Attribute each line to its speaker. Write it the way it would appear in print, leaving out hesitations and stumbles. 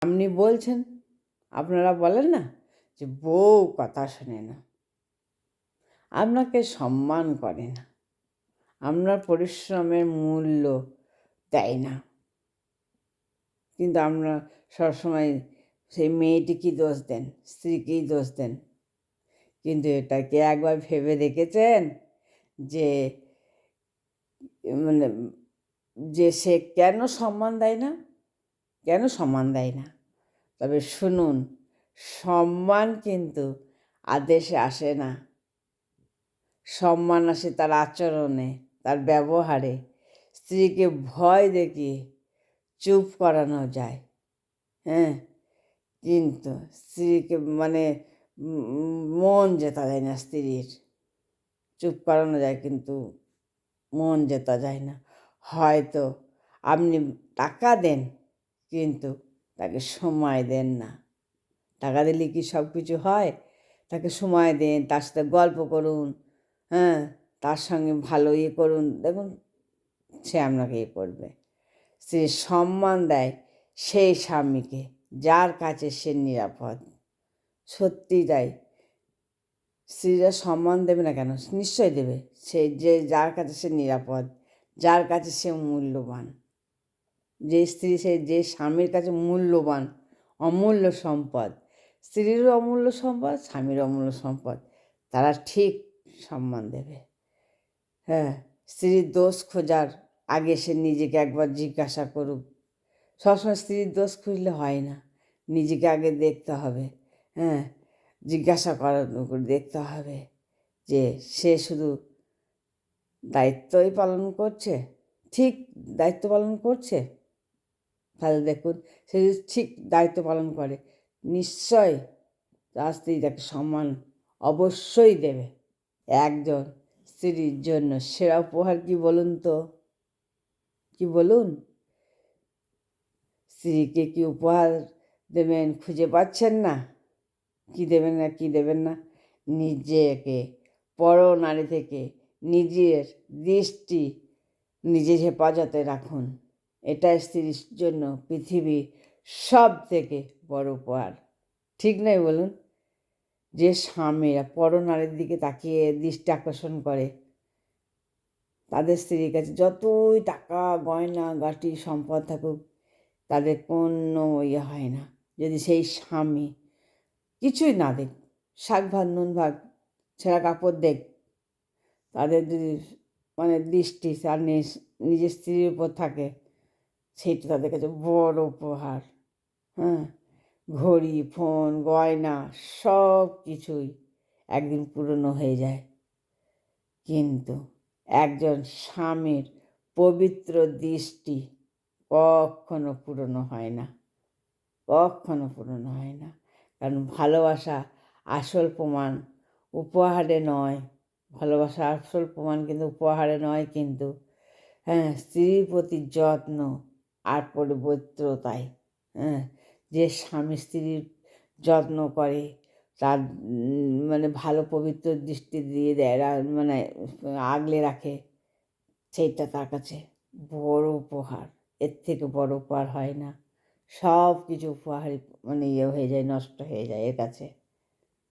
Speaker 1: আপনি বলছেন, আপনারা বলেন না যে বউ কথা শোনে না, আপনাকে সম্মান করে না, আপনার পরিশ্রমের মূল্য দেয় না, কিন্তু আমরা সবসময় সেই মেয়েটিকেই দোষ দেন, স্ত্রীকেই দোষ দেন। কিন্তু এটা কি একবার ভেবে দেখেছেন যে মানে যে সে কেন সম্মান দেয় না? কেন সম্মান দেয় না? তবে শুনুন, সম্মান কিন্তু আদেশে আসে না, সম্মান আসে তার আচরণে, তার ব্যবহারে। স্ত্রীকে ভয় দেখিয়ে চুপ করানো যায়, হ্যাঁ, কিন্তু স্ত্রীকে মন জেতা যায় না স্ত্রীর। চুপ করানো যায় কিন্তু মন জেতা যায় না। হয়তো আপনি টাকা দেন কিন্তু তাকে সময় দেন না। টাকা দিলে কি সব কিছু হয়? তাকে সময় দেন, তার সাথে গল্প করুন, হ্যাঁ, তার সঙ্গে ভালো করুন, দেখুন সে আপনাকে করবে। সে সম্মান দেয় সেই স্বামীকে যার কাছে সে নিরাপদ। সত্যিই তাই। স্ত্রীরা সম্মান দেবে না কেন? নিশ্চয়ই দেবে। সে যার কাছে সে নিরাপদ, যার কাছে সে মূল্যবান। যে স্ত্রী যে স্বামীর কাছে মূল্যবান, অমূল্য সম্পদ, স্ত্রীরও অমূল্য সম্পদ, স্বামীর অমূল্য সম্পদ, তারা ঠিক সম্মান দেবে। হ্যাঁ, স্ত্রীর দোষ খোঁজার আগে সে নিজেকে একবার জিজ্ঞাসা করুক। সবসময় স্ত্রীর দোষ খুঁজলে হয় না, নিজেকে আগে দেখতে হবে। হ্যাঁ, জিজ্ঞাসা করে দেখতে হবে যে সে শুধু দায়িত্বই পালন করছে, ঠিক দায়িত্ব পালন করছে। তাহলে দেখুন, সে যদি ঠিক দায়িত্ব পালন করে, নিশ্চয় তার স্ত্রী তাকে সম্মান অবশ্যই দেবে। একজন স্ত্রীর জন্য সেরা উপহার কি বলুন তো? কি বলুন? স্ত্রীকে কি উপহার দেবেন খুঁজে পাচ্ছেন না? কি দেবেন না, কি দেবেন না? নিজেকে পর নারী থেকে নিজের দৃষ্টি নিজের হেফাজতে রাখুন। এটাই স্ত্রীর জন্য পৃথিবীর সব থেকে বড় উপহার। ঠিক নয় বলুন? যে স্বামীরা পর নারীর দিকে তাকিয়ে দৃষ্টি আকর্ষণ করে, তাদের স্ত্রীর কাছে যতই টাকা গয়না গাটি সম্পদ থাকুক, তাদের কোনো হয় না যদি সেই স্বামী কিছুই না দেখ, শাক ভাত নুন ভাত ছেঁড়া কাপড় দেখ, তাদের যদি দৃষ্টি তার নিজের স্ত্রীর উপর থাকে, সেইটা তাদের কাছে বড় উপহার। হ্যাঁ, ঘড়ি, ফোন, গয়না সব কিছুই একদিন পুরনো হয়ে যায়, কিন্তু একজন স্বামীর পবিত্র দৃষ্টি কখনো পুরনো হয় না, কখনো পুরনো হয় না। কারণ ভালোবাসা আসল প্রমাণ উপহারে নয়। ভালোবাসা আসল প্রমাণ কিন্তু উপহারে নয়, কিন্তু হ্যাঁ, স্ত্রীর প্রতি যত্ন আর পবিত্রতায়। হ্যাঁ, যে স্বামী স্ত্রীর যত্ন করে, তার ভালো পবিত্র দৃষ্টি দিয়ে দেয়, আগলে রাখে, সেইটা তার কাছে বড় উপহার। এর থেকে বড় উপহার হয় না। সব কিছু উপহারই হয়ে যায়, নষ্ট হয়ে যায় এর কাছে।